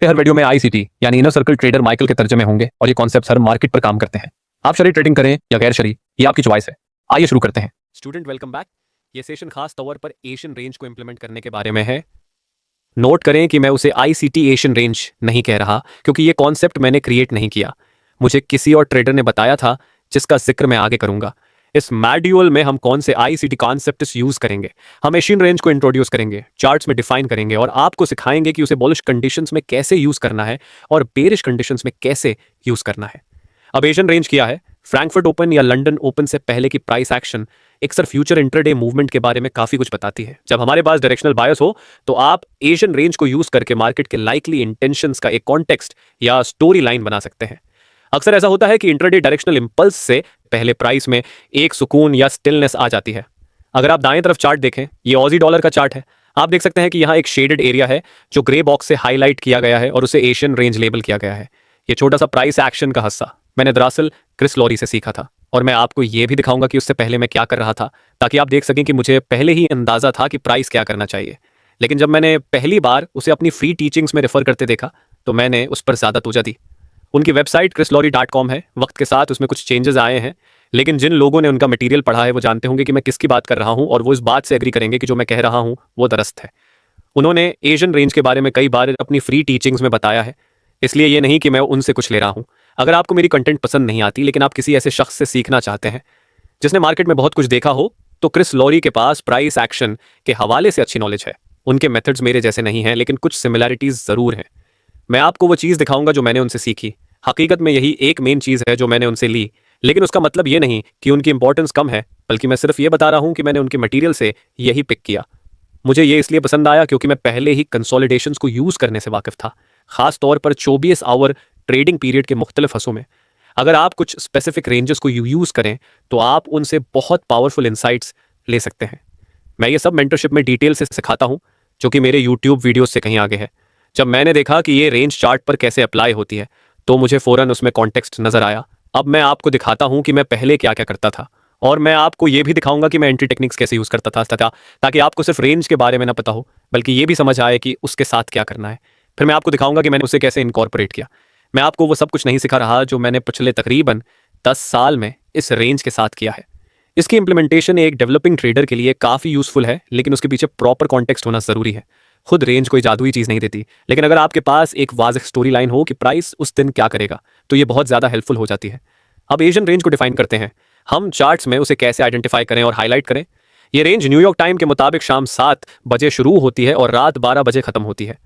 पे हर वीडियो में आईसीटी यानी इनर सर्कल ट्रेडर माइकल के तर्जमे होंगे और ये कॉन्सेप्ट्स हर मार्केट पर काम करते हैं। आप शरी ट्रेडिंग करें या गैर शरी, ये आपकी चॉइस है। आइए शुरू करते हैं। Student welcome back. ये सेशन खास तौर पर एशियन रेंज को इंप्लीमेंट करने के बारे में है। नोट करें कि मैं उसे आईसीटी एशियन रेंज नहीं कह रहा, क्योंकि ये कॉन्सेप्ट मैंने क्रिएट नहीं किया, मुझे किसी और ट्रेडर ने बताया था, जिसका जिक्र मैं आगे करूंगा। इस मॉड्यूल में हम कौन से आईसीटी कॉन्सेप्ट्स यूज करेंगे, हम एशियन रेंज को इंट्रोड्यूस करेंगे, चार्ट्स में डिफाइन करेंगे और आपको सिखाएंगे कि उसे बुलिश कंडीशंस में कैसे यूज करना है और बेरिश कंडीशंस में कैसे यूज करना है। अब एशियन रेंज क्या है? फ्रैंकफर्ट ओपन या लंदन ओपन से पहले की प्राइस एक्शन अक्सर फ्यूचर इंट्राडे मूवमेंट के बारे में काफी कुछ बताती है। जब हमारे पास डायरेक्शनल बायस हो तो आप एशियन रेंज को यूज करके मार्केट के लाइकली इंटेंशंस का एक कॉन्टेक्स्ट या स्टोरी लाइन बना सकते हैं। अक्सर ऐसा होता है कि इंट्राडे डायरेक्शनल इंपल्स से पहले प्राइस में एक सुकून या स्टिलनेस आ जाती है। अगर आप दाएं तरफ चार्ट देखें, ये ऑजी डॉलर का चार्ट है। आप देख सकते हैं कि यहाँ एक शेडेड एरिया है जो ग्रे बॉक्स से हाईलाइट किया गया है और उसे एशियन रेंज लेबल किया गया है। ये छोटा सा प्राइस एक्शन का हिस्सा मैंने दरअसल क्रिस लॉरी से सीखा था और मैं आपको यह भी दिखाऊंगा कि उससे पहले मैं क्या कर रहा था, ताकि आप देख सकें कि मुझे पहले ही अंदाजा था कि प्राइस क्या करना चाहिए। लेकिन जब मैंने पहली बार उसे अपनी फ्री टीचिंग्स में रेफर करते देखा तो मैंने उस पर ज्यादा तवज्जो दी। उनकी वेबसाइट chrislaurie.com है। वक्त के साथ उसमें कुछ चेंजेस आए हैं, लेकिन जिन लोगों ने उनका मटेरियल पढ़ा है वो जानते होंगे कि मैं किसकी बात कर रहा हूं और वो इस बात से एग्री करेंगे कि जो मैं कह रहा हूं वो दरस्त है। उन्होंने एशियन रेंज के बारे में कई बार अपनी फ्री टीचिंग्स में बताया है, इसलिए ये नहीं कि मैं उनसे कुछ ले रहा हूं। अगर आपको मेरी कंटेंट पसंद नहीं आती लेकिन आप किसी ऐसे शख्स से सीखना चाहते हैं जिसने मार्केट में बहुत कुछ देखा हो, तो क्रिस लॉरी के पास प्राइस एक्शन के हवाले से अच्छी नॉलेज है। उनके मेथड्स मेरे जैसे नहीं हैं, लेकिन कुछ सिमिलैरिटीज जरूर हैं। मैं आपको वो चीज़ दिखाऊंगा जो मैंने उनसे सीखी। हकीकत में यही एक मेन चीज़ है जो मैंने उनसे ली, लेकिन उसका मतलब ये नहीं कि उनकी इंपॉर्टेंस कम है, बल्कि मैं सिर्फ ये बता रहा हूं कि मैंने उनके मटेरियल से यही पिक किया। मुझे ये इसलिए पसंद आया क्योंकि मैं पहले ही कंसोलिडेशंस को यूज़ करने से वाकिफ था, खास तौर पर 24 आवर ट्रेडिंग पीरियड के मुख्तलिफ हिस्सों में। अगर आप कुछ स्पेसिफिक रेंजेस को यूज़ करें तो आप उनसे बहुत पावरफुल इंसाइट्स ले सकते हैं। मैं ये सब मेंटरशिप में डिटेल से सिखाता हूं, जो कि मेरे यूट्यूब वीडियोस से कहीं आगे है। जब मैंने देखा कि ये रेंज चार्ट पर कैसे अप्लाई होती है तो मुझे फौरन उसमें कॉन्टेक्स्ट नजर आया। अब मैं आपको दिखाता हूं कि मैं पहले क्या क्या करता था, और मैं आपको ये भी दिखाऊंगा कि मैं एंट्री टेक्निक्स कैसे यूज करता था, ताकि आपको सिर्फ रेंज के बारे में ना पता हो बल्कि ये भी समझ आए कि उसके साथ क्या करना है। फिर मैं आपको दिखाऊंगा कि मैंने उसे कैसे इनकॉर्पोरेट किया। मैं आपको वो सब कुछ नहीं सिखा रहा जो मैंने पिछले तकरीबन 10 साल में इस रेंज के साथ किया है। इसकी इंप्लीमेंटेशन एक डेवलपिंग ट्रेडर के लिए काफ़ी यूजफुल है, लेकिन उसके पीछे प्रॉपर कॉन्टेक्स्ट होना ज़रूरी है। खुद रेंज कोई जादुई चीज़ नहीं देती, लेकिन अगर आपके पास एक वाज़ेह स्टोरी लाइन हो कि प्राइस उस दिन क्या करेगा तो ये बहुत ज़्यादा हेल्पफुल हो जाती है। अब एशियन रेंज को डिफाइन करते हैं। हम चार्ट्स में उसे कैसे आइडेंटिफाई करें और हाईलाइट करें। ये रेंज न्यूयॉर्क टाइम के मुताबिक शाम 7 बजे शुरू होती है और रात 12 बजे खत्म होती है।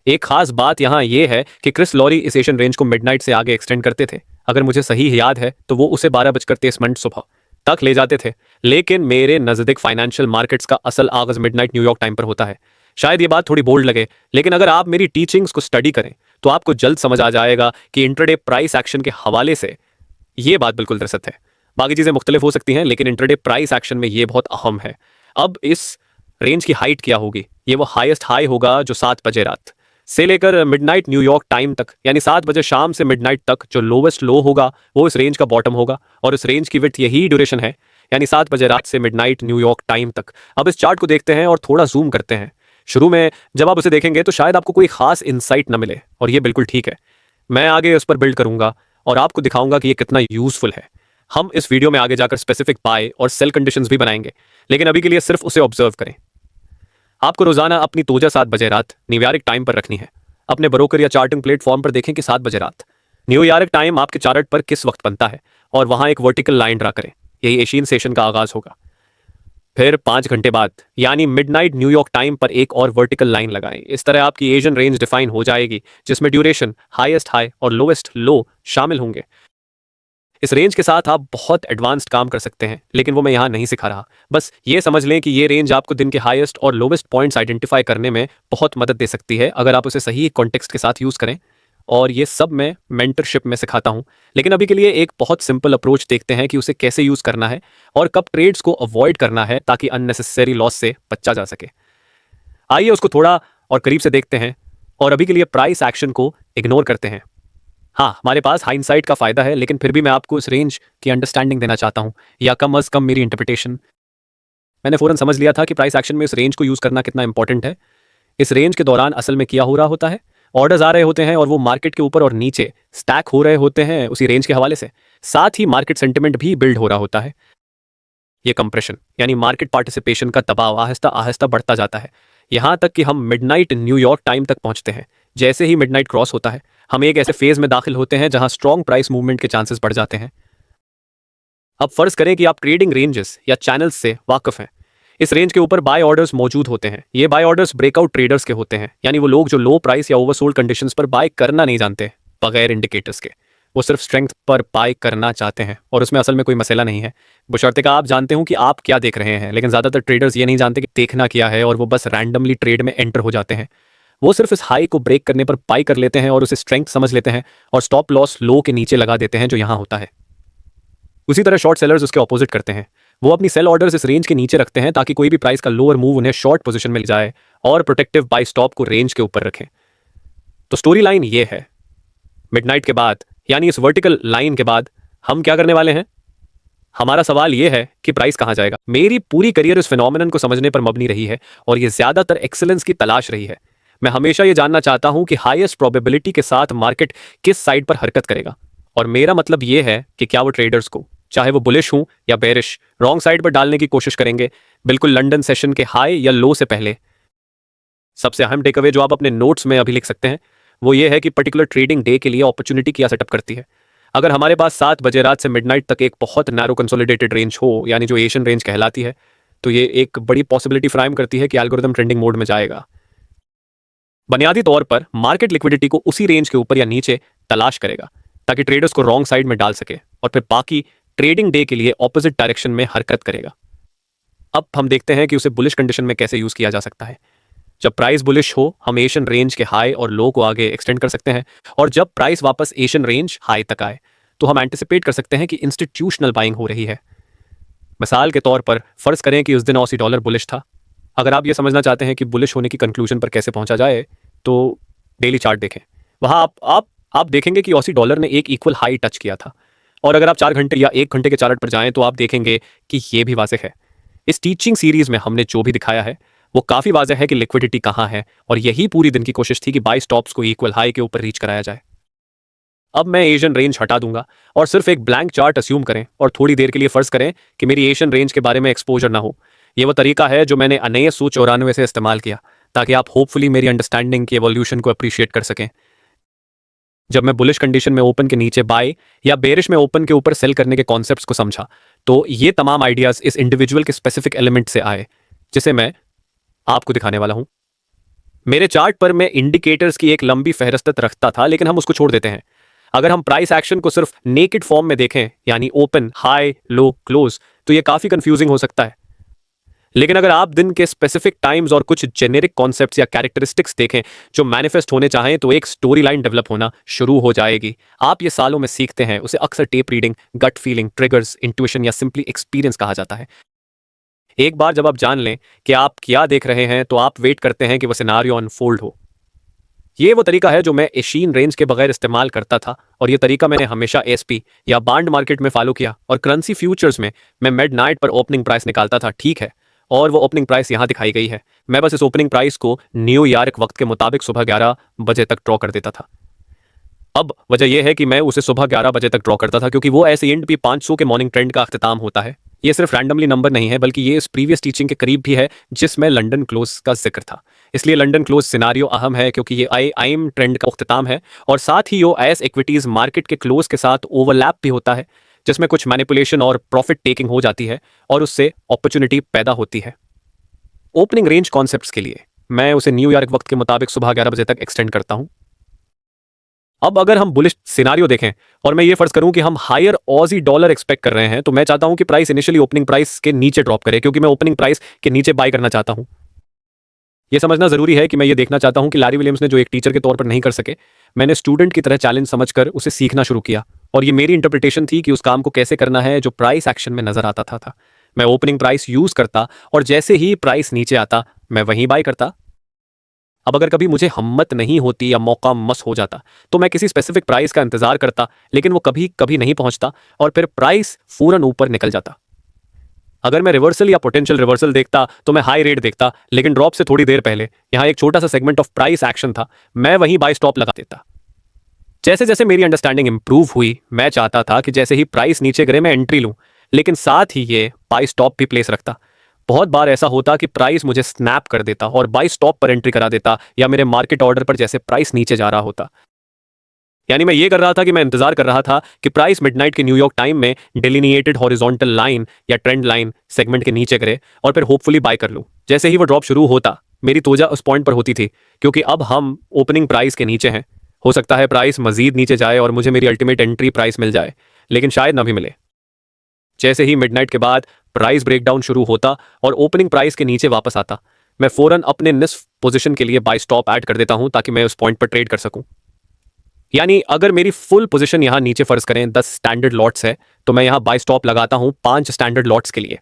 एक खास बात यहाँ ये है कि क्रिस लॉरी इस एशियन रेंज को मिडनाइट से आगे एक्सटेंड करते थे। अगर मुझे सही याद है तो वो उसे 12:23 सुबह तक ले जाते थे, लेकिन मेरे नज़दीक फाइनेंशियल मार्केट्स का असल आगाज मिडनाइट न्यूयॉर्क टाइम पर होता है। शायद ये बात थोड़ी बोल्ड लगे, लेकिन अगर आप मेरी टीचिंग्स को स्टडी करें तो आपको जल्द समझ आ जाएगा कि इंट्राडे प्राइस एक्शन के हवाले से ये बात बिल्कुल दरअसल है। बाकी चीज़ें मुख्तलिफ हो सकती हैं, लेकिन इंट्राडे प्राइस एक्शन में ये बहुत अहम है। अब इस रेंज की हाइट क्या होगी? ये वो हाईएस्ट हाई होगा जो 7 बजे रात से लेकर मिडनाइट न्यूयॉर्क टाइम तक, यानी 7 बजे शाम से मिडनाइट तक जो लोवेस्ट लो होगा वो इस रेंज का बॉटम होगा, और इस रेंज की विड्थ यही ड्यूरेशन है, यानी 7 बजे रात से मिडनाइट न्यूयॉर्क टाइम तक। अब इस चार्ट को देखते हैं और थोड़ा जूम करते हैं। शुरू में जब आप उसे देखेंगे तो शायद आपको कोई खास इंसाइट न मिले, और ये बिल्कुल ठीक है। मैं आगे उस पर बिल्ड करूंगा और आपको दिखाऊंगा कि ये कितना यूजफुल है। हम इस वीडियो में आगे जाकर स्पेसिफिक बाय और सेल कंडीशंस भी बनाएंगे, लेकिन अभी के लिए सिर्फ उसे ऑब्जर्व करें। आपको रोजाना अपनी तोजा 7 बजे रात न्यूयॉर्क टाइम पर रखनी है। अपने ब्रोकर या चार्टिंग प्लेटफॉर्म पर देखें कि 7 बजे रात न्यूयॉर्क टाइम आपके चार्ट पर किस वक्त बनता है, और वहां एक वर्टिकल लाइन ड्रा करें। यही एशियन सेशन का आगाज होगा। फिर 5 घंटे बाद यानी मिडनाइट न्यूयॉर्क टाइम पर एक और वर्टिकल लाइन लगाएं। इस तरह आपकी एशियन रेंज डिफाइन हो जाएगी, जिसमें ड्यूरेशन, हाईएस्ट हाई और लोएस्ट लो शामिल होंगे। इस रेंज के साथ आप बहुत एडवांस्ड काम कर सकते हैं, लेकिन वो मैं यहाँ नहीं सिखा रहा। बस ये समझ लें कि ये रेंज आपको दिन के हाईएस्ट और लोवेस्ट पॉइंट्स आइडेंटिफाई करने में बहुत मदद दे सकती है, अगर आप उसे सही कॉन्टेक्स्ट के साथ यूज़ करें। और ये सब मैं मेंटरशिप में सिखाता हूँ, लेकिन अभी के लिए एक बहुत सिंपल अप्रोच देखते हैं कि उसे कैसे यूज़ करना है और कब ट्रेड्स को अवॉइड करना है ताकि अननेसेसरी लॉस से बचा जा सके। आइए उसको थोड़ा और करीब से देखते हैं, और अभी के लिए प्राइस एक्शन को इग्नोर करते हैं। हाँ, हमारे पास हाइंडसाइट का फायदा है, लेकिन फिर भी मैं आपको इस रेंज की अंडरस्टैंडिंग देना चाहता हूँ, या कम अज कम मेरी इंटरप्रिटेशन। मैंने फौरन समझ लिया था कि प्राइस एक्शन में इस रेंज को यूज करना कितना इंपॉर्टेंट है। इस रेंज के दौरान असल में क्या हो रहा होता है, ऑर्डर्स आ रहे होते हैं और वो मार्केट के ऊपर और नीचे स्टैक हो रहे होते हैं उसी रेंज के हवाले से। साथ ही मार्केट सेंटिमेंट भी बिल्ड हो रहा होता है। ये कंप्रेशन यानी मार्केट पार्टिसिपेशन का दबाव आहिस्ता आहिस्ता बढ़ता जाता है, यहां तक कि हम मिडनाइट न्यूयॉर्क टाइम तक पहुंचते हैं। जैसे ही मिडनाइट क्रॉस होता है, हम एक ऐसे फेज में दाखिल होते हैं जहां स्ट्रॉन्ग प्राइस मूवमेंट के चांसेस बढ़ जाते हैं। अब फर्ज करें कि आप ट्रेडिंग रेंजेस या चैनल्स से वाकिफ हैं। इस रेंज के ऊपर बाय ऑर्डर्स मौजूद होते हैं। ये बाय ऑर्डर्स ब्रेकआउट ट्रेडर्स के होते हैं, यानी वो लोग जो लो प्राइस या ओवरसोल्ड कंडीशंस पर बाय करना नहीं जानते बगैर इंडिकेटर्स के। वो सिर्फ स्ट्रेंथ पर बाय करना चाहते हैं और उसमें असल में कोई मसला नहीं है, बशर्ते का आप जानते हो कि आप क्या देख रहे हैं। लेकिन ज़्यादातर ट्रेडर्स ये नहीं जानते कि देखना क्या है और वो बस रैंडमली ट्रेड में एंटर हो जाते हैं। वो सिर्फ इस हाई को ब्रेक करने पर बाय कर लेते हैं और उसे स्ट्रेंथ समझ लेते हैं और स्टॉप लॉस लो के नीचे लगा देते हैं जो यहाँ होता है। उसी तरह शॉर्ट सेलर्स उसके ऑपोजिट करते हैं। वो अपनी सेल ऑर्डर्स इस रेंज के नीचे रखते हैं ताकि कोई भी प्राइस का लोअर मूव उन्हें शॉर्ट पोजीशन में ले जाए और प्रोटेक्टिव बाय स्टॉप को रेंज के ऊपर रखें। तो स्टोरी लाइन ये है, मिडनाइट के बाद यानी इस वर्टिकल लाइन के बाद हम क्या करने वाले हैं? हमारा सवाल यह है कि प्राइस कहां जाएगा। मेरी पूरी करियर इस फिनोमिनन को समझने पर मबनी रही है और यह ज्यादातर एक्सीलेंस की तलाश रही है। मैं हमेशा यह जानना चाहता हूं कि हाईएस्ट प्रोबेबिलिटी के साथ मार्केट किस साइड पर हरकत करेगा। और मेरा मतलब यह है कि क्या वो ट्रेडर्स को, चाहे वो बुलिश हूं या बेरिश, रॉन्ग साइड पर डालने की कोशिश करेंगे बिल्कुल लंदन सेशन के हाई या लो से पहले। सबसे अहम टेकअवे जो आप अपने नोट्स में अभी लिख सकते हैं वो ये है कि पर्टिकुलर ट्रेडिंग डे के लिए अपॉर्चुनिटी क्या सेटअप करती है। अगर हमारे पास 7 बजे रात से मिडनाइट तक एक बहुत नैरो कंसोलिडेटेड रेंज हो, यानी जो एशियन रेंज कहलाती है, तो ये एक बड़ी पॉसिबिलिटी फ्राइम करती है कि एल्गोरिदम ट्रेंडिंग मोड में जाएगा। बुनियादी तौर पर मार्केट लिक्विडिटी को उसी रेंज के ऊपर या नीचे तलाश करेगा ताकि ट्रेडर्स को रॉन्ग साइड में डाल सके और फिर बाकी ट्रेडिंग डे के लिए ऑपोजिट डायरेक्शन में हरकत करेगा। अब हम देखते हैं कि उसे बुलिश कंडीशन में कैसे यूज किया जा सकता है। जब प्राइस बुलिश हो, हम एशियन रेंज के हाई और लो को आगे एक्सटेंड कर सकते हैं, और जब प्राइस वापस एशियन रेंज हाई तक आए तो हम एंटिसिपेट कर सकते हैं कि इंस्टीट्यूशनल बाइंग हो रही है। मिसाल के तौर पर फर्ज करें कि उस दिन ऑसी डॉलर बुलिश था। अगर आप ये समझना चाहते हैं कि बुलिश होने की कंक्लूजन पर कैसे पहुंचा जाए तो डेली चार्ट देखें। वहां आप देखेंगे कि ऑसी डॉलर ने एक इक्वल हाई टच किया था, और अगर आप 4 घंटे या 1 घंटे के चार्ट पर जाएं तो आप देखेंगे कि यह भी वाज़ेह है। इस टीचिंग सीरीज में हमने जो भी दिखाया है वो काफी वाज़ेह है कि लिक्विडिटी कहां है, और यही पूरी दिन की कोशिश थी कि बाय स्टॉप्स को इक्वल हाई के ऊपर रीच कराया जाए। अब मैं एशियन रेंज हटा दूंगा और सिर्फ एक ब्लैंक चार्ट अस्यूम करें और थोड़ी देर के लिए फर्ज करें कि मेरी एशियन रेंज के बारे में एक्सपोजर ना हो। यह वो तरीका है जो मैंने 1994 से इस्तेमाल किया ताकि आप होपफुली मेरी अंडरस्टैंडिंग की एवोल्यूशन को अप्रिशिएट कर सकें। जब मैं बुलिश कंडीशन में ओपन के नीचे बाय या बेरिश में ओपन के ऊपर सेल करने के कॉन्सेप्ट्स को समझा तो ये तमाम आइडियाज इस इंडिविजुअल के स्पेसिफिक एलिमेंट से आए जिसे मैं आपको दिखाने वाला हूं। मेरे चार्ट पर मैं इंडिकेटर्स की एक लंबी फहरिस्त रखता था, लेकिन हम उसको छोड़ देते हैं। अगर हम प्राइस एक्शन को सिर्फ नेकेड फॉर्म में देखें, यानी ओपन, हाई, लो, क्लोज, तो यह काफी कंफ्यूजिंग हो सकता है। लेकिन अगर आप दिन के स्पेसिफिक टाइम्स और कुछ जेनेरिक कॉन्सेप्ट्स या कैरेक्टरिस्टिक्स देखें जो मैनिफेस्ट होने चाहें तो एक स्टोरी लाइन डेवलप होना शुरू हो जाएगी। आप ये सालों में सीखते हैं, उसे अक्सर tape reading, gut feeling, triggers, intuition या सिंपली एक्सपीरियंस कहा जाता है। एक बार जब आप जान लें कि आप क्या देख रहे हैं तो आप वेट करते हैं कि वह सिनारियो अनफोल्ड हो। ये वो तरीका है जो मैं एशियन रेंज के बगैर इस्तेमाल करता था, और ये तरीका मैंने हमेशा एसपी या बांड मार्केट में फॉलो किया, और करेंसी फ्यूचर्स में मैं मिडनाइट पर ओपनिंग प्राइस निकालता था, ठीक है। और वो ओपनिंग प्राइस यहां दिखाई गई है। मैं बस इस ओपनिंग प्राइस को न्यूयॉर्क वक्त के मुताबिक सुबह 11 बजे तक ड्रॉ कर देता था। अब वजह यह है कि मैं उसे सुबह 11 बजे तक ड्रॉ करता था क्योंकि वो ऐसे एंड 500 के मॉर्निंग ट्रेंड का अख्तिताम होता है। ये सिर्फ रैंडमली नंबर नहीं है, बल्कि ये इस प्रीवियस टीचिंग के करीब भी है जिसमें लंदन क्लोज का जिक्र था। इसलिए लंदन क्लोज सिनारियो अहम है क्योंकि ये आईएम ट्रेंड का अख्तिताम है, और साथ ही यो एस इक्विटीज मार्केट के क्लोज के साथ ओवरलैप भी होता है, जिसमें कुछ मैनिपुलेशन और प्रॉफिट टेकिंग हो जाती है और उससे अपॉर्चुनिटी पैदा होती है। ओपनिंग रेंज कॉन्सेप्ट्स के लिए मैं उसे न्यूयॉर्क वक्त के मुताबिक सुबह 11 बजे तक एक्सटेंड करता हूं। अब अगर हम बुलिश सिनारियो देखें और मैं ये फर्ज करूं कि हम हायर ऑजी डॉलर एक्सपेक्ट कर रहे हैं, तो मैं चाहता हूं कि प्राइस इनिशियली ओपनिंग प्राइस के नीचे ड्रॉप करे क्योंकि मैं ओपनिंग प्राइस के नीचे बाय करना चाहता हूं। यह समझना जरूरी है कि मैं ये देखना चाहता हूं कि लैरी विलियम्स ने जो एक टीचर के तौर पर नहीं कर सके, मैंने स्टूडेंट की तरह चैलेंज समझकर उसे सीखना शुरू किया, और ये मेरी इंटरप्रिटेशन थी कि उस काम को कैसे करना है जो प्राइस एक्शन में नजर आता था। मैं ओपनिंग प्राइस यूज करता और जैसे ही प्राइस नीचे आता मैं वहीं बाय करता। अब अगर कभी मुझे हिम्मत नहीं होती या मौका मस हो जाता तो मैं किसी स्पेसिफिक प्राइस का इंतजार करता, लेकिन वो कभी कभी नहीं पहुंचता और फिर प्राइस फौरन ऊपर निकल जाता। अगर मैं रिवर्सल या पोटेंशियल रिवर्सल देखता तो मैं हाई रेट देखता, लेकिन ड्रॉप से थोड़ी देर पहले यहाँ एक छोटा सा सेगमेंट ऑफ प्राइस एक्शन था, मैं वहीं बाय स्टॉप लगा देता। जैसे जैसे मेरी अंडरस्टैंडिंग इंप्रूव हुई, मैं चाहता था कि जैसे ही प्राइस नीचे गिरे मैं एंट्री लूं, लेकिन साथ ही ये बाय स्टॉप भी प्लेस रखता। बहुत बार ऐसा होता कि प्राइस मुझे स्नैप कर देता और बाय स्टॉप पर एंट्री करा देता, या मेरे मार्केट ऑर्डर पर जैसे प्राइस नीचे जा रहा होता। यानी मैं ये कर रहा था कि मैं इंतजार कर रहा था कि प्राइस मिडनाइट के न्यूयॉर्क टाइम में डिलिनिएटेड हॉरिजॉन्टल लाइन या ट्रेंड लाइन सेगमेंट के नीचे गिरे और फिर होपफुली बाय कर लूं। जैसे ही वो ड्रॉप शुरू होता, मेरी तोजा उस पॉइंट पर होती थी, क्योंकि अब हम ओपनिंग प्राइस के नीचे हैं। हो सकता है प्राइस मजीद नीचे जाए और मुझे मेरी अल्टीमेट एंट्री प्राइस मिल जाए, लेकिन शायद ना भी मिले। जैसे ही मिडनाइट के बाद प्राइस ब्रेकडाउन शुरू होता और ओपनिंग प्राइस के नीचे वापस आता, मैं फौरन अपने निस्फ पोजीशन के लिए बाय स्टॉप ऐड कर देता हूं ताकि मैं उस पॉइंट पर ट्रेड कर सकूं। यानी अगर मेरी फुल पोजीशन यहां नीचे फर्ज करें 10 स्टैंडर्ड लॉट्स है, तो मैं यहां बाय स्टॉप लगाता हूं 5 स्टैंडर्ड लॉट्स के लिए।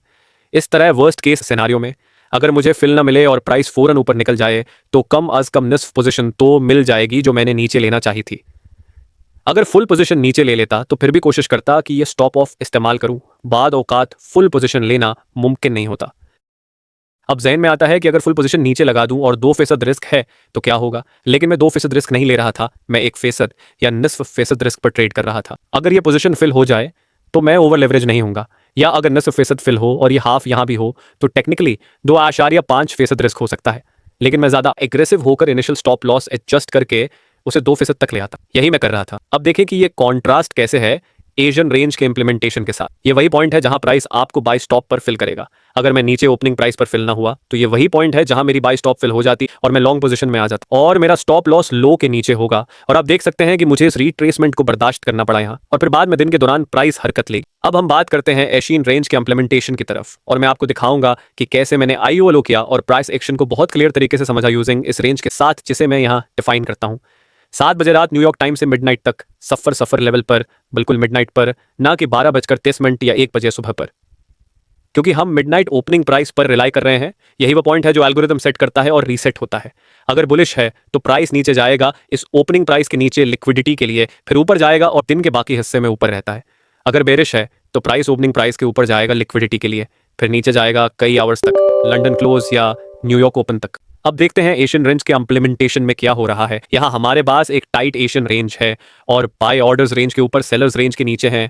इस तरह वर्स्ट केस सिनेरियो में अगर मुझे फिल ना मिले और प्राइस फौरन ऊपर निकल जाए, तो कम अज कम निस्फ पोजीशन तो मिल जाएगी जो मैंने नीचे लेना चाही थी। अगर फुल पोजीशन नीचे ले लेता तो फिर भी कोशिश करता कि ये स्टॉप ऑफ इस्तेमाल करूं। बाद औकात फुल पोजीशन लेना मुमकिन नहीं होता। अब जहन में आता है कि अगर फुल पोजीशन नीचे लगा दूं और 2% रिस्क है तो क्या होगा, लेकिन मैं 2% रिस्क नहीं ले रहा था, मैं 1% या निस्फ फीसद रिस्क पर ट्रेड कर रहा था। अगर ये पोजीशन फिल हो जाए तो मैं ओवर लेवरेज नहीं होऊंगा, या अगर निस्फ फीसद फिल हो और ये हाफ यहां भी हो तो टेक्निकली 2.5% रिस्क हो सकता है, लेकिन मैं ज्यादा एग्रेसिव होकर इनिशियल स्टॉप लॉस एडजस्ट करके उसे 2% तक ले आता। यही मैं कर रहा था। अब देखें कि ये कॉन्ट्रास्ट कैसे है एशियन रेंज के इंप्लीमेंटेशन के साथ। ये वही पॉइंट है जहां प्राइस आपको बाय स्टॉप पर फिल करेगा। अगर मैं नीचे ओपनिंग प्राइस पर फिल ना हुआ तो ये वही पॉइंट है जहां मेरी बाय स्टॉप फिल हो जाती और मैं लॉन्ग पोजीशन में आ जाता और मेरा स्टॉप लॉस लो के नीचे होगा। और आप देख सकते हैं कि मुझे इस रिट्रेसमेंट को बर्दाश्त करना पड़ा यहाँ, और फिर बाद में दिन के दौरान प्राइस हरकत लेगी। अब हम बात करते हैं एशियन रेंज के इंप्लीमेंटेशन की तरफ, और मैं आपको दिखाऊंगा कि कैसे मैंने IOLO किया और प्राइस एक्शन को बहुत क्लियर तरीके से समझा यूजिंग इस रेंज के साथ, जिसे मैं यहाँ डिफाइन करता हूँ। 7 बजे रात न्यूयॉर्क टाइम से मिडनाइट तक सफर लेवल पर, बिल्कुल मिडनाइट पर, ना कि 12:30 या 1 बजे सुबह पर, क्योंकि हम मिडनाइट ओपनिंग प्राइस पर रिलाई कर रहे हैं। यही वो पॉइंट है जो एल्गोरिथम सेट करता है और रीसेट होता है। अगर बुलिश है तो प्राइस नीचे जाएगा इस ओपनिंग प्राइस के नीचे लिक्विडिटी के लिए, फिर ऊपर जाएगा और दिन के बाकी हिस्से में ऊपर रहता है। अगर बेरिश है तो प्राइस ओपनिंग प्राइस के ऊपर जाएगा लिक्विडिटी के लिए, फिर नीचे जाएगा कई आवर्स तक, लंदन क्लोज या न्यूयॉर्क ओपन तक। अब देखते हैं एशियन रेंज के इंप्लीमेंटेशन में क्या हो रहा है। यहाँ हमारे पास एक टाइट एशियन रेंज है और बाय ऑर्डर्स रेंज के ऊपर, सेलर्स रेंज के नीचे है।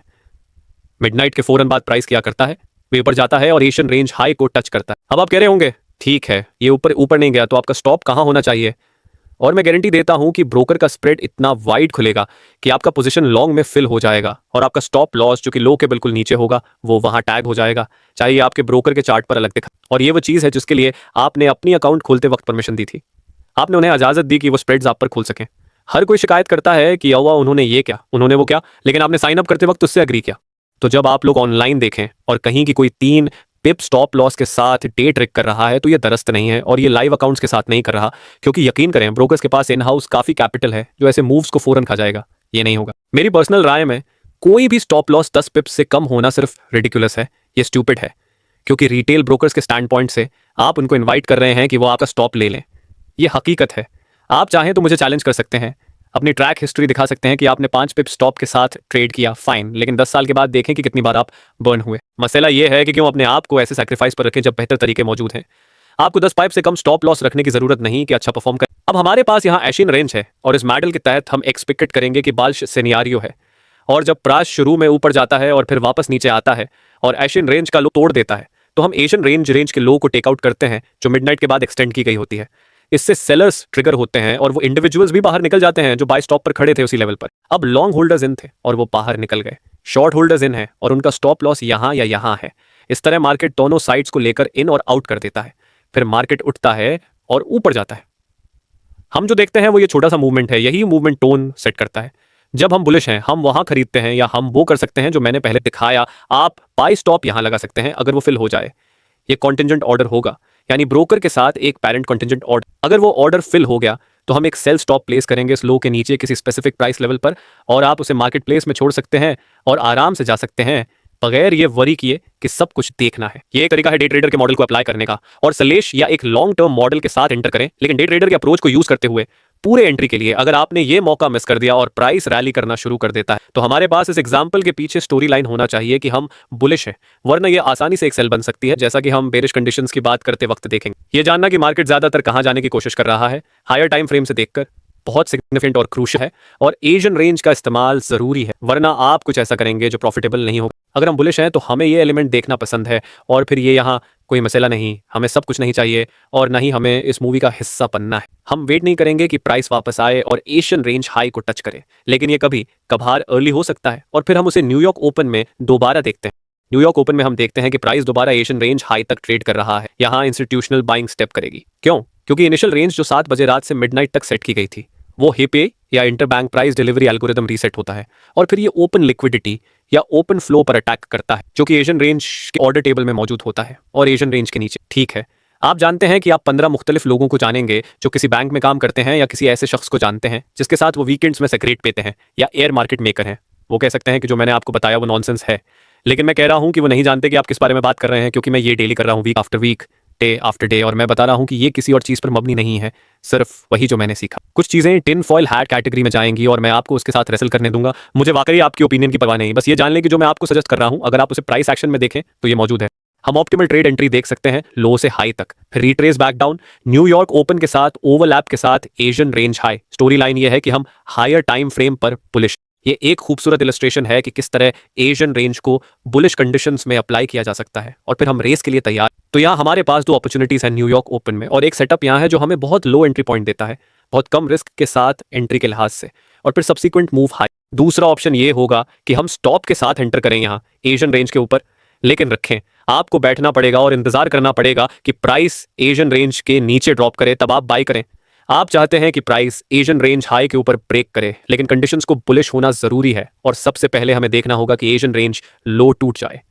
मिडनाइट के फौरन बाद प्राइस क्या करता है, वे ऊपर जाता है और एशियन रेंज हाई को टच करता है। अब आप कह रहे होंगे ठीक है, ये ऊपर नहीं गया तो आपका स्टॉप कहां होना चाहिए, और मैं गारंटी देता हूं कि ब्रोकर का स्प्रेड इतना वाइड खुलेगा कि आपका पोजीशन लॉन्ग में फिल हो जाएगा और आपका स्टॉप लॉस जो कि लो के बिल्कुल नीचे होगा वो वहां टैग हो जाएगा, चाहे आपके ब्रोकर के चार्ट पर अलग दिखा। और ये वो चीज है जिसके लिए आपने अपनी अकाउंट खोलते वक्त परमिशन दी थी। आपने उन्हें इजाजत दी कि वो स्प्रेड्स आप पर खोल सकें। हर कोई शिकायत करता है कि यवा उन्होंने ये क्या, उन्होंने वो क्या, लेकिन आपने साइन अप करते वक्त उससे अग्री किया। तो जब आप लोग ऑनलाइन देखें और कहीं की कोई 3 पिप स्टॉप लॉस के साथ डे ट्रिक कर रहा है तो ये दरस्त नहीं है, और ये लाइव अकाउंट्स के साथ नहीं कर रहा, क्योंकि यकीन करें ब्रोकर्स के पास इन हाउस काफी कैपिटल है जो ऐसे मूव्स को फौरन खा जाएगा। ये नहीं होगा। मेरी पर्सनल राय में कोई भी स्टॉप लॉस 10 पिप्स से कम होना सिर्फ रिडिकुलस है, ये स्टूपिड है, क्योंकि रिटेल ब्रोकर्स के स्टैंड पॉइंट से आप उनको इन्वाइट कर रहे हैं कि वो आपका स्टॉप ले लें। ये हकीकत है। आप चाहें तो मुझे चैलेंज कर सकते हैं, अपनी ट्रैक हिस्ट्री दिखा सकते हैं कि आपने 5 पिप स्टॉप के साथ ट्रेड किया, फाइन, लेकिन 10 साल के बाद देखें कि कितनी बार आप बर्न हुए। मसला यह है कि क्यों अपने आप को ऐसे सैक्रिफाइस पर रखें जब बेहतर तरीके मौजूद हैं। आपको 10 पाइप से कम स्टॉप लॉस रखने की जरूरत नहीं कि अच्छा परफॉर्म करें। अब हमारे पास यहाँ एशियन रेंज है और इस मॉडल के तहत हम एक्सपेक्टेड करेंगे कि बाल्श सिनेरियो है, और जब प्राइस शुरू में ऊपर जाता है और फिर वापस नीचे आता है और एशियन रेंज का लो तोड़ देता है, तो हम एशियन रेंज के लो को टेकआउट करते हैं जो मिडनाइट के बाद एक्सटेंड की गई होती है। इससे सेलर्स ट्रिगर होते हैं और वो इंडिविजुअल्स भी बाहर निकल जाते हैं जो बाय स्टॉप पर खड़े थे उसी लेवल पर। अब लॉन्ग होल्डर्स इन थे और वो बाहर निकल गए, शॉर्ट होल्डर्स इन है और उनका स्टॉप लॉस यहां या यहां है। इस तरह मार्केट दोनों साइड्स को लेकर इन और आउट कर देता है, फिर मार्केट उठता है और ऊपर जाता है। हम जो देखते हैं वो ये छोटा सा मूवमेंट है, यही मूवमेंट टोन सेट करता है। जब हम बुलिश हैं हम वहां खरीदते हैं, या हम वो कर सकते हैं जो मैंने पहले दिखाया, आप बाय स्टॉप यहां लगा सकते हैं अगर वो फिल हो जाए। ये कॉन्टिंजेंट ऑर्डर होगा, यानी ब्रोकर के साथ एक पेरेंट कॉन्टिंजेंट ऑर्डर। अगर वो ऑर्डर फिल हो गया तो हम एक सेल स्टॉप प्लेस करेंगे इस लो के नीचे किसी स्पेसिफिक प्राइस लेवल पर, और आप उसे मार्केट प्लेस में छोड़ सकते हैं और आराम से जा सकते हैं बगैर ये वरी किए कि सब कुछ देखना है। ये एक तरीका है डे ट्रेडर के मॉडल को अप्लाई करने का, और सलेश या एक लॉन्ग टर्म मॉडल के साथ एंटर करें, लेकिन डे ट्रेडर के अप्रोच को यूज करते हुए पूरे एंट्री के लिए अगर आपने ये मौका मिस कर दिया और प्राइस रैली करना शुरू कर देता है तो हमारे पास इस एग्जांपल के पीछे स्टोरी लाइन होना चाहिए कि हम बुलिश हैं, वरना ये आसानी से एक सेल बन सकती है, जैसा कि हम बेरिश कंडीशंस की बात करते वक्त देखेंगे। ये जानना कि मार्केट ज्यादातर कहां जाने की कोशिश कर रहा है हायर टाइम फ्रेम से देखकर बहुत सिग्निफिकेंट और क्रूशियल है, और एशियन रेंज का इस्तेमाल जरूरी है, वरना आप कुछ ऐसा करेंगे जो प्रॉफिटेबल नहीं होगा। अगर हम बुलिश हैं तो हमें ये एलिमेंट देखना पसंद है, और फिर ये यहाँ कोई मसला नहीं, हमें सब कुछ नहीं चाहिए और ना ही हमें इस मूवी का हिस्सा बनना है। हम वेट नहीं करेंगे कि प्राइस वापस आए और एशियन रेंज हाई को टच करे, लेकिन ये कभी कभार अर्ली हो सकता है और फिर हम उसे न्यूयॉर्क ओपन में दोबारा देखते हैं। न्यूयॉर्क ओपन में हम देखते हैं कि प्राइस दोबारा एशियन रेंज हाई तक ट्रेड कर रहा है। यहाँ इंस्टीट्यूशनल बाइंग स्टेप करेगी। क्यों? क्योंकि इनिशियल रेंज जो 7 बजे रात से मिडनाइट तक सेट की गई थी वो हिपे या interbank price delivery algorithm reset होता है, और फिर ये ओपन लिक्विडिटी या ओपन फ्लो पर अटैक करता है जो कि एशियन रेंज के ऑर्डर टेबल में मौजूद होता है और एशियन रेंज के नीचे। ठीक है, आप जानते हैं कि आप 15 मुख्तलिफ लोगों को जानेंगे जो किसी बैंक में काम करते हैं या किसी ऐसे शख्स को जानते हैं जिसके साथ वो वीकेंड्स में सिगरेट पीते हैं या एयर मार्केट मेकर हैं। वो कह सकते हैं कि जो मैंने आपको बताया वो नॉनसेंस है, लेकिन मैं कह रहा हूं कि वो नहीं जानते कि आप किस बारे में बात कर रहे हैं, क्योंकि मैं ये डेली कर रहा हूं, week after week, day after day, और मैं बता रहा हूं कि ये किसी और चीज पर मबनी नहीं है, सिर्फ वही जो मैंने सीखा। कुछ चीजें टिन फॉयल हैट कैटेगरी में जाएंगी और मैं आपको उसके साथ रेसल करने दूंगा। मुझे वाकई आपकी ओपिनियन की परवाह नहीं, बस ये जान लें कि जो मैं आपको सजेस्ट कर रहा हूं अगर आप उसे प्राइस एक्शन में देखें तो ये मौजूद है। हम ऑप्टिमल ट्रेड एंट्री देख सकते हैं लो से हाई तक, फिर retrace back down, New York open के साथ ओवरलैप के साथ Asian range high. Story line ये है कि हम हायर टाइम फ्रेम पर बुलिश। ये एक खूबसूरत इलस्ट्रेशन है कि किस तरह एशियन रेंज को बुलिश कंडीशंस में अप्लाई किया जा सकता है, और फिर हम रेस के लिए तैयार। तो यहाँ हमारे पास 2 अपॉर्चुनिटीज हैं न्यूयॉर्क ओपन में, और एक सेटअप यहाँ है जो हमें बहुत लो एंट्री पॉइंट देता है, बहुत कम रिस्क के साथ एंट्री के लिहाज से, और फिर सब्सिक्वेंट मूव हाई। दूसरा ऑप्शन ये होगा कि हम स्टॉप के साथ एंटर करें यहाँ एशियन रेंज के ऊपर, लेकिन रखें आपको बैठना पड़ेगा और इंतजार करना पड़ेगा कि प्राइस एशियन रेंज के नीचे ड्रॉप करे, तब आप बाई करें। आप चाहते हैं कि प्राइस एशियन रेंज हाई के ऊपर ब्रेक करे, लेकिन कंडीशंस को बुलिश होना जरूरी है, और सबसे पहले हमें देखना होगा कि एशियन रेंज लो टूट जाए,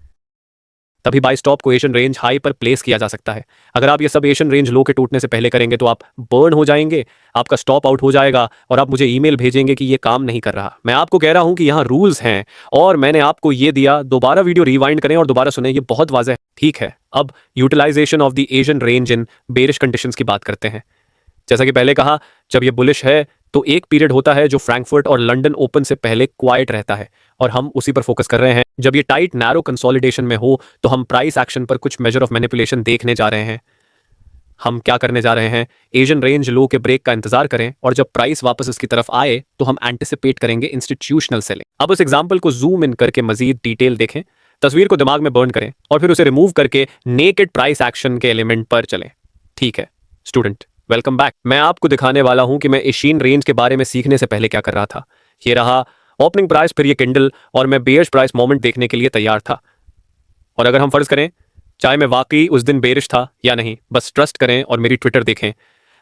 तभी बाई स्टॉप को एशियन रेंज हाई पर प्लेस किया जा सकता है। अगर आप ये सब एशियन रेंज लो के टूटने से पहले करेंगे तो आप बर्न हो जाएंगे, आपका स्टॉप आउट हो जाएगा, और आप मुझे ईमेल भेजेंगे कि ये काम नहीं कर रहा। मैं आपको कह रहा हूं कि यहाँ रूल्स हैं और मैंने आपको ये दिया। दोबारा वीडियो रिवाइंड करें और दोबारा सुने, ये बहुत वाज़ेह है। ठीक है, अब utilisation of the Asian range in bearish conditions की बात करते हैं। जैसा कि पहले कहा, जब ये बुलिश है तो एक पीरियड होता है जो फ्रैंकफर्ट और लंदन ओपन से पहले क्वाइट रहता है, और हम उसी पर फोकस कर रहे हैं। जब ये टाइट नैरो कंसोलिडेशन में हो तो हम प्राइस एक्शन पर कुछ मेजर ऑफ मैनिपुलेशन देखने जा रहे हैं। हम क्या करने जा रहे हैं? एशियन रेंज लो के ब्रेक का इंतजार करें, और जब प्राइस वापस इसकी तरफ आए तो हम एंटिसिपेट करेंगे इंस्टीट्यूशनल सेलिंग। अब उस एग्जाम्पल को जूम इन करके मजीद डिटेल देखें, तस्वीर को दिमाग में बर्न करें और फिर उसे रिमूव करके नेकेड प्राइस एक्शन के एलिमेंट पर चलें। ठीक है स्टूडेंट, वेलकम बैक। मैं आपको दिखाने वाला हूं कि मैं एशियन रेंज के बारे में सीखने से पहले क्या कर रहा था। ये रहा ओपनिंग प्राइस, फिर ये कैंडल, और मैं बेयर्स प्राइस मोमेंट देखने के लिए तैयार था। और अगर हम फर्ज करें, चाहे मैं वाकई उस दिन बेरिश था या नहीं, बस ट्रस्ट करें और मेरी ट्विटर देखें,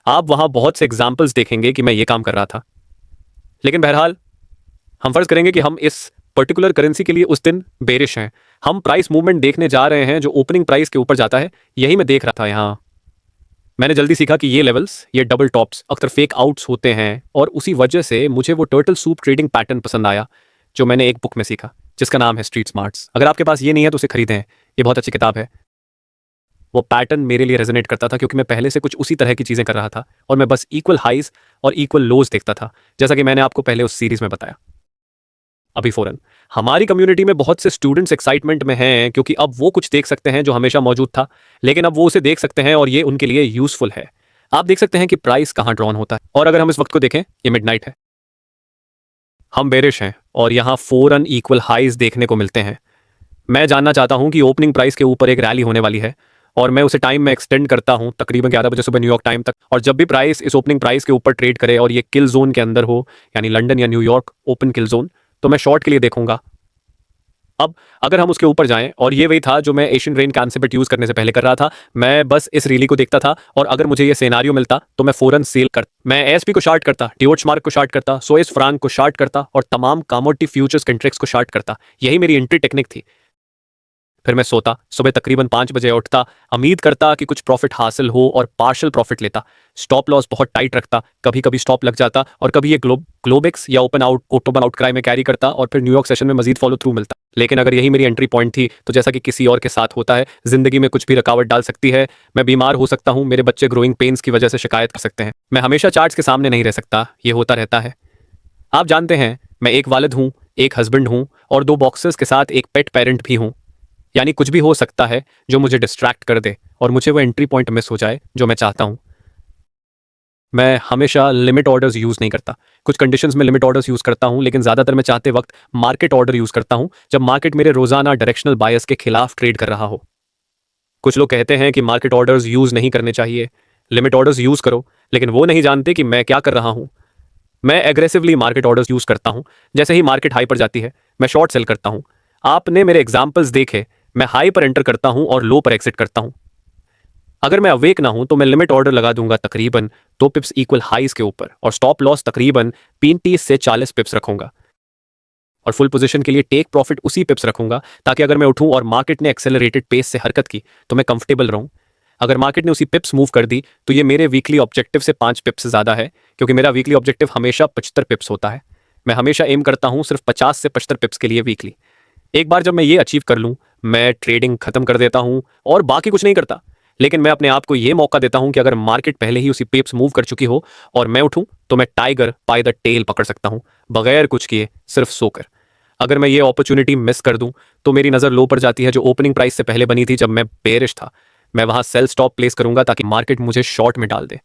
आप वहां बहुत से एग्जाम्पल्स देखेंगे कि मैं ये काम कर रहा था। लेकिन बहरहाल हम फर्ज करेंगे कि हम इस पर्टिकुलर करेंसी के लिए उस दिन बेरिश हैं। हम प्राइस मूवमेंट देखने जा रहे हैं जो ओपनिंग प्राइस के ऊपर जाता है। यही मैं देख रहा था। यहाँ मैंने जल्दी सीखा कि ये लेवल्स, ये डबल टॉप्स अक्सर फेक आउट्स होते हैं, और उसी वजह से मुझे वो टर्टल सूप ट्रेडिंग पैटर्न पसंद आया जो मैंने एक बुक में सीखा जिसका नाम है स्ट्रीट स्मार्ट्स। अगर आपके पास ये नहीं है तो उसे खरीदें, ये बहुत अच्छी किताब है। वो पैटर्न मेरे लिए रेजोनेट करता था क्योंकि मैं पहले से कुछ उसी तरह की चीज़ें कर रहा था, और मैं बस इक्वल हाइज और इक्वल लोज देखता था, जैसा कि मैंने आपको पहले उस सीरीज में बताया। अभी फौरन हमारी कम्युनिटी में बहुत से स्टूडेंट्स एक्साइटमेंट में हैं क्योंकि अब वो कुछ देख सकते हैं जो हमेशा मौजूद था, लेकिन अब वो उसे देख सकते हैं और ये उनके लिए यूजफुल है। आप देख सकते हैं कि प्राइस कहां ड्रॉन होता है, और अगर हम इस वक्त को देखें, ये मिडनाइट है, हम बेरिश हैं और यहां 4 अनइक्वल हाइज देखने को मिलते हैं। मैं जानना चाहता हूं कि ओपनिंग प्राइस के ऊपर एक रैली होने वाली है, और मैं उसे टाइम में एक्सटेंड करता हूं तकरीबन 11 बजे सुबह न्यूयॉर्क टाइम तक। और जब भी प्राइस इस ओपनिंग प्राइस के ऊपर ट्रेड करे और ये किल जोन के अंदर हो, यानी लंदन या न्यूयॉर्क ओपन किल जोन, तो मैं शॉर्ट के लिए देखूंगा। अब अगर हम उसके ऊपर जाएं, और ये वही था जो मैं एशियन रेन कॉन्सेप्ट यूज करने से पहले कर रहा था, मैं बस इस रैली को देखता था, और अगर मुझे ये सिनेरियो मिलता तो मैं फौरन सेल करता। मैं एएसपी को शार्ट करता, डिवोट्समार्क को शार्ट करता, स्विस फ्रांक को शार्ट करता, और तमाम कमोडिटी फ्यूचर्स कॉन्ट्रैक्ट्स को शार्ट करता। यही मेरी एंट्री टेक्निक थी। फिर मैं सोता, सुबह तकरीबन 5 बजे उठता, उम्मीद करता कि कुछ प्रॉफिट हासिल हो और पार्शियल प्रॉफिट लेता। स्टॉप लॉस बहुत टाइट रखता, कभी कभी स्टॉप लग जाता और कभी ये ग्लोबेक्स या ओपन आउटक्राई में कैरी करता और फिर न्यूयॉर्क सेशन में मजीद फॉलो थ्रू मिलता। लेकिन अगर यही मेरी एंट्री पॉइंट थी तो जैसा कि किसी और के साथ होता है, जिंदगी में कुछ भी रुकावट डाल सकती है। मैं बीमार हो सकता हूँ, मेरे बच्चे ग्रोइंग पेन्स की वजह से शिकायत कर सकते हैं, मैं हमेशा चार्ट्स के सामने नहीं रह सकता। ये होता रहता है। आप जानते हैं, मैं एक वालिद हूँ, एक हस्बैंड हूँ और 2 बॉक्सेस के साथ एक पेट पेरेंट भी हूँ। यानी कुछ भी हो सकता है जो मुझे डिस्ट्रैक्ट कर दे और मुझे वो एंट्री पॉइंट मिस हो जाए जो मैं चाहता हूं। मैं हमेशा लिमिट ऑर्डर्स यूज नहीं करता। कुछ कंडीशंस में लिमिट ऑर्डर्स यूज करता हूं, लेकिन ज्यादातर मैं चाहते वक्त मार्केट ऑर्डर यूज करता हूं जब मार्केट मेरे रोजाना डायरेक्शनल बायस के खिलाफ ट्रेड कर रहा हो। कुछ लोग कहते हैं कि मार्केट ऑर्डर्स यूज नहीं करने चाहिए, लिमिट ऑर्डर्स यूज करो, लेकिन वो नहीं जानते कि मैं क्या कर रहा हूं। मैं एग्रेसिवली मार्केट ऑर्डर्स यूज करता हूं। जैसे ही मार्केट हाई पर जाती है, मैं शॉर्ट सेल करता हूं। आपने मेरे एग्जाम्पल्स देखे, मैं हाई पर एंटर करता हूं और लो पर एग्जिट करता हूं। अगर मैं अवेक ना हूं तो मैं लिमिट ऑर्डर लगा दूंगा तकरीबन 2 पिप्स इक्वल हाइस के ऊपर और स्टॉप लॉस तकरीबन 35 से 40 पिप्स रखूंगा और फुल पोजीशन के लिए टेक प्रॉफिट उसी पिप्स रखूंगा, ताकि अगर मैं उठूं और मार्केट ने एक्सेलरेटेड पेस से हरकत की तो मैं कंफर्टेबल रहूं। अगर मार्केट ने उसी पिप्स मूव कर दी तो ये मेरे वीकली ऑब्जेक्टिव से 5 पिप्स ज्यादा है, क्योंकि मेरा वीकली ऑब्जेक्टिव हमेशा 75 पिप्स होता है। मैं हमेशा एम करता हूं सिर्फ 50 से 75 पिप्स के लिए वीकली। एक बार जब मैं ये अचीव कर लूं, मैं ट्रेडिंग खत्म कर देता हूं और बाकी कुछ नहीं करता। लेकिन मैं अपने आप को यह मौका देता हूं कि अगर मार्केट पहले ही उसी पिप्स मूव कर चुकी हो और मैं उठूं तो मैं टाइगर बाय द टेल पकड़ सकता हूं, बगैर कुछ किए, सिर्फ सोकर। अगर मैं ये अपॉर्चुनिटी मिस कर दूं तो मेरी नजर लो पर जाती है जो ओपनिंग प्राइस से पहले बनी थी जब मैं बेरिश था। मैं वहां सेल स्टॉप प्लेस करूंगा ताकि मार्केट मुझे शॉर्ट में डाल दे।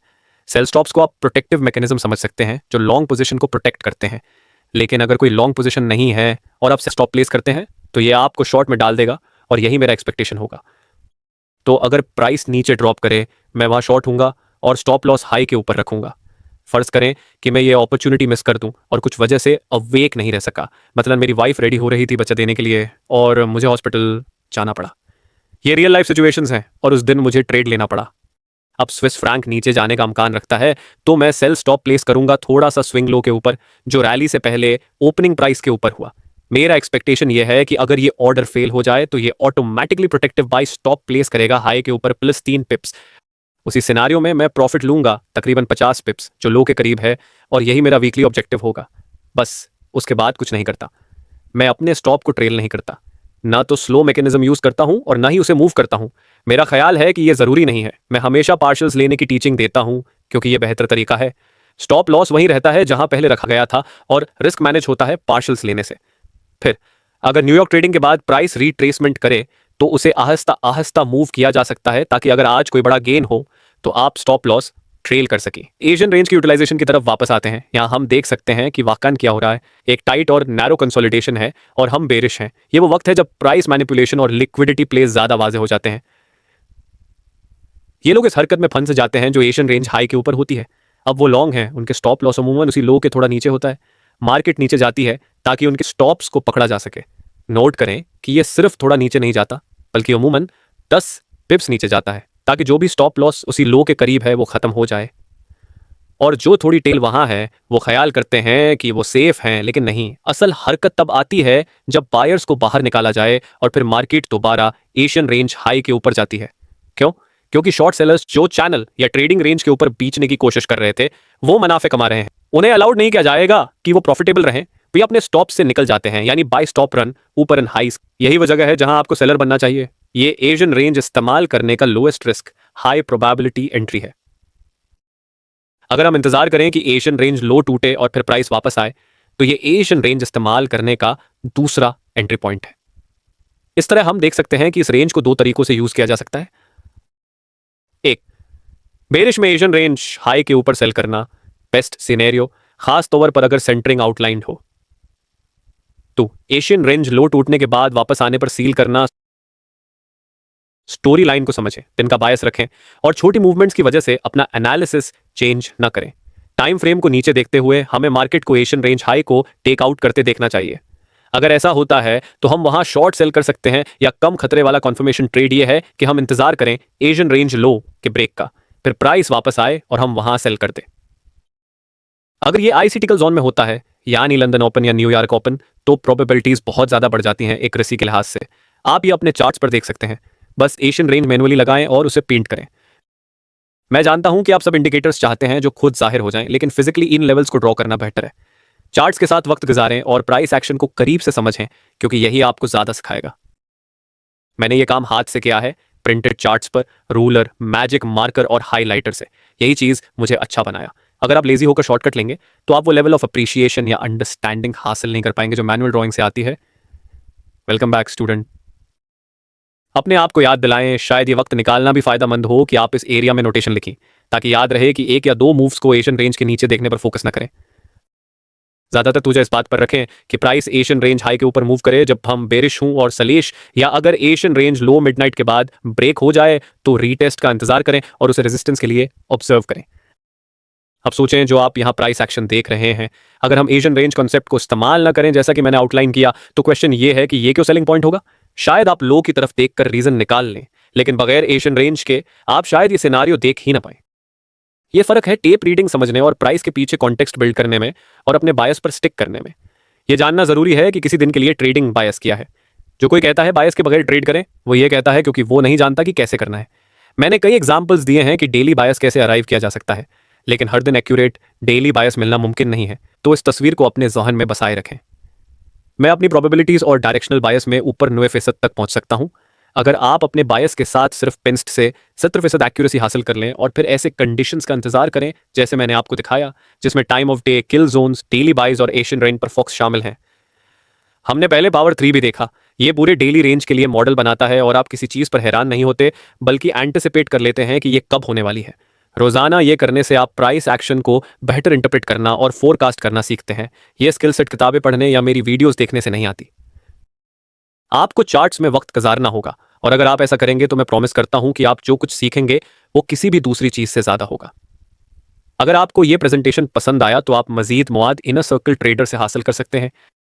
सेल स्टॉप्स को आप प्रोटेक्टिव मैकेनिज्म समझ सकते हैं जो लॉन्ग पोजीशन को प्रोटेक्ट करते हैं। लेकिन अगर कोई लॉन्ग पोजीशन नहीं है और आप स्टॉप प्लेस करते हैं तो ये आपको शॉर्ट में डाल देगा और यही मेरा एक्सपेक्टेशन होगा। तो अगर प्राइस नीचे ड्रॉप करे, मैं वहां शॉर्ट हूंगा और स्टॉप लॉस हाई के ऊपर रखूंगा। फर्ज करें कि मैं ये अपॉर्चुनिटी मिस कर दूं और कुछ वजह से अवेक नहीं रह सका, मतलब मेरी वाइफ रेडी हो रही थी बच्चा देने के लिए और मुझे हॉस्पिटल जाना पड़ा। ये रियल लाइफ सिचुएशंस हैं और उस दिन मुझे ट्रेड लेना पड़ा। अब स्विस फ्रैंक नीचे जाने का अमकान रखता है तो मैं सेल स्टॉप प्लेस करूंगा थोड़ा सा स्विंग लो के ऊपर, जो रैली से पहले ओपनिंग प्राइस के ऊपर हुआ। मेरा एक्सपेक्टेशन ये है कि अगर ये ऑर्डर फेल हो जाए तो ये automatically protective buy stop place करेगा हाई के ऊपर +3 पिप्स। उसी सिनारियो में मैं प्रॉफिट लूंगा तकरीबन 50 पिप्स जो लो के करीब है और यही मेरा वीकली ऑब्जेक्टिव होगा। बस उसके बाद कुछ नहीं करता। मैं अपने स्टॉप को ट्रेल नहीं करता, ना तो स्लो मैकेनिज्म यूज करता हूं और ना ही उसे मूव करता हूं। मेरा ख्याल है कि यह जरूरी नहीं है। मैं हमेशा पार्शल्स लेने की टीचिंग देता हूं क्योंकि यह बेहतर तरीका है। स्टॉप लॉस वहीं रहता है जहां पहले रखा गया था और रिस्क मैनेज होता है पार्शल्स लेने से। फिर अगर न्यूयॉर्क ट्रेडिंग के बाद प्राइस रिट्रेसमेंट करे तो उसे आहिस्ता आहिस्ता मूव किया जा सकता है, ताकि अगर आज कोई बड़ा गेन हो तो आप स्टॉप लॉस ट्रेल कर सके। एशियन रेंज की यूटिलाइजेशन की तरफ वापस आते हैं। यहां हम देख सकते हैं कि वाकई क्या हो रहा है। एक टाइट और नैरो कंसोलिडेशन है और हम बेरिश हैं। ये वो वक्त है जब प्राइस मैनिपुलेशन और लिक्विडिटी प्लेस ज्यादा वाजे हो जाते हैं। ये लोग इस हरकत में फंस जाते हैं जो एशियन रेंज हाई के ऊपर होती है। अब वो लॉन्ग हैं, उनके स्टॉप लॉस अमूमन उसी लो के थोड़ा नीचे होता है। मार्केट नीचे जाती है ताकि उनके स्टॉप्स को पकड़ा जा सके। नोट करें कि ये सिर्फ थोड़ा नीचे नहीं जाता, बल्कि अमूमन 10 पिप्स नीचे जाता है, ताकि जो भी स्टॉप लॉस उसी लो के करीब है वो खत्म हो जाए। और जो थोड़ी टेल वहां है वो ख्याल करते हैं कि वो सेफ हैं, लेकिन नहीं। असल हरकत तब आती है जब बायर्स को बाहर निकाला जाए और फिर मार्केट दोबारा एशियन रेंज हाई के ऊपर जाती है। क्यों? क्योंकि शॉर्ट सेलर्स जो चैनल या ट्रेडिंग रेंज के ऊपर बेचने की कोशिश कर रहे थे वो मुनाफे कमा रहे हैं। उन्हें अलाउड नहीं किया जाएगा कि वो प्रॉफिटेबल रहें। वे अपने स्टॉप से निकल जाते हैं, यानी बाय स्टॉप रन ऊपर एंड हाइस। यही वो जगह है जहां आपको सेलर बनना चाहिए। ये एशियन रेंज इस्तेमाल करने का lowest risk high probability entry है। अगर हम इंतजार करें कि एशियन रेंज लो टूटे और फिर प्राइस वापस आए तो ये एशियन रेंज इस्तेमाल करने का दूसरा एंट्री पॉइंट है। इस तरह हम देख सकते हैं कि इस रेंज को 2 तरीकों से यूज किया जा सकता है। एक, बेरिश में एशियन रेंज हाई के ऊपर सेल करना, बेस्ट सिनेरियो, खास तौर पर अगर सेंटरिंग आउटलाइंड हो। 2, एशियन रेंज लो टूटने के बाद वापस आने पर सील करना। स्टोरी लाइन को समझें, दिन का बायस रखें और छोटी मूवमेंट्स की वजह से अपना एनालिसिस चेंज ना करें। टाइम फ्रेम को नीचे देखते हुए हमें मार्केट को एशियन रेंज हाई को टेक आउट करते देखना चाहिए। अगर ऐसा होता है तो हम वहां शॉर्ट सेल कर सकते हैं, या कम खतरे वाला कॉन्फर्मेशन ट्रेड ये है कि हम इंतजार करें एशियन रेंज लो के ब्रेक का, फिर प्राइस वापस आए और हम वहां सेल कर दें। अगर ये आईसीटिकल जोन में होता है, यानी लंदन ओपन या न्यूयॉर्क ओपन, तो प्रोबेबिलिटीज बहुत ज्यादा बढ़ जाती हैं एक रसी के लिहाज से। आप ये अपने चार्ट्स पर देख सकते हैं। बस एशियन रेंज मैनुअली लगाएं और उसे पेंट करें। मैं जानता हूं कि आप सब इंडिकेटर्स चाहते हैं जो खुद जाहिर हो जाएं, लेकिन फिजिकली इन लेवल्स को ड्रॉ करना बेहतर है। चार्ट्स के साथ वक्त गुजारें और प्राइस एक्शन को करीब से समझें, क्योंकि यही आपको ज्यादा सिखाएगा। मैंने ये काम हाथ से किया है, प्रिंटेड चार्ट्स पर, रूलर, मैजिक मार्कर और हाइलाइटर से। यही चीज मुझे अच्छा बनाया। अगर आप लेजी होकर शॉर्टकट लेंगे तो आप वो लेवल ऑफ अप्रिशिएशन या अंडरस्टैंडिंग हासिल नहीं कर पाएंगे जो मैनुअल ड्राइंग से आती है। Welcome back student. अपने आप को याद दिलाएं, शायद ये वक्त निकालना भी फायदेमंद हो कि आप इस एरिया में नोटेशन लिखें, ताकि याद रहे कि एक या दो मूव्स को एशियन रेंज के नीचे देखने पर फोकस न करें। ज्यादातर तुझे इस बात पर रखें कि प्राइस एशियन रेंज हाई के ऊपर मूव करे जब हम बेरिश हूं और सलेश, या अगर एशियन रेंज लो मिडनाइट के बाद ब्रेक हो जाए तो रीटेस्ट का इंतजार करें और उसे रेजिस्टेंस के लिए ऑब्जर्व करें। अब सोचें, जो आप यहां प्राइस एक्शन देख रहे हैं, अगर हम एशियन रेंज कॉन्सेप्ट को इस्तेमाल ना करें जैसा कि मैंने आउटलाइन किया, तो क्वेश्चन ये है कि ये क्यों सेलिंग पॉइंट होगा। शायद आप लो की तरफ देखकर रीजन निकाल लें, लेकिन बगैर एशियन रेंज के आप शायद ये सिनारियो देख ही ना पाए। ये फर्क है टेप रीडिंग समझने और प्राइस के पीछे कॉन्टेक्स्ट बिल्ड करने में और अपने बायस पर स्टिक करने में। यह जानना जरूरी है कि किसी दिन के लिए ट्रेडिंग बायस किया है। जो कोई कहता है बायस के बगैर ट्रेड करें, वो ये कहता है क्योंकि वो नहीं जानता कि कैसे करना है। मैंने कई एग्जांपल्स दिए हैं कि डेली बायस कैसे अराइव किया जा सकता है, लेकिन हर दिन एक्यूरेट डेली बायस मिलना मुमकिन नहीं है। तो इस तस्वीर को अपने जहन में बसाए रखें। मैं अपनी प्रोबेबिलिटीज और डायरेक्शनल बायस में ऊपर 9% तक पहुंच सकता हूं। अगर आप अपने बायस के साथ सिर्फ पिंस्ट से 70% एक्यूरेसी हासिल कर लें और फिर ऐसे कंडीशंस का इंतजार करें जैसे मैंने आपको दिखाया, जिसमें time of day, kill zones, daily buys और एशियन रेंज पर फोकस शामिल हैं। हमने पहले पावर 3 भी देखा। ये पूरे डेली रेंज के लिए मॉडल बनाता है और आप किसी चीज पर हैरान नहीं होते, बल्कि एंटिसिपेट कर लेते हैं कि ये कब होने वाली है। रोजाना ये करने से आप प्राइस एक्शन को बेहतर इंटरप्रेट करना और फोरकास्ट करना सीखते हैं। ये स्किल सेट किताबें पढ़ने या मेरी वीडियोस देखने से नहीं आती। आपको चार्ट्स में वक्त गुजारना होगा, और अगर आप ऐसा करेंगे तो मैं प्रॉमिस करता हूं कि आप जो कुछ सीखेंगे वो किसी भी दूसरी चीज से ज्यादा होगा। अगर आपको यह प्रेजेंटेशन पसंद आया तो आप मजीद मवाद इनर सर्कल ट्रेडर से हासिल कर सकते हैं।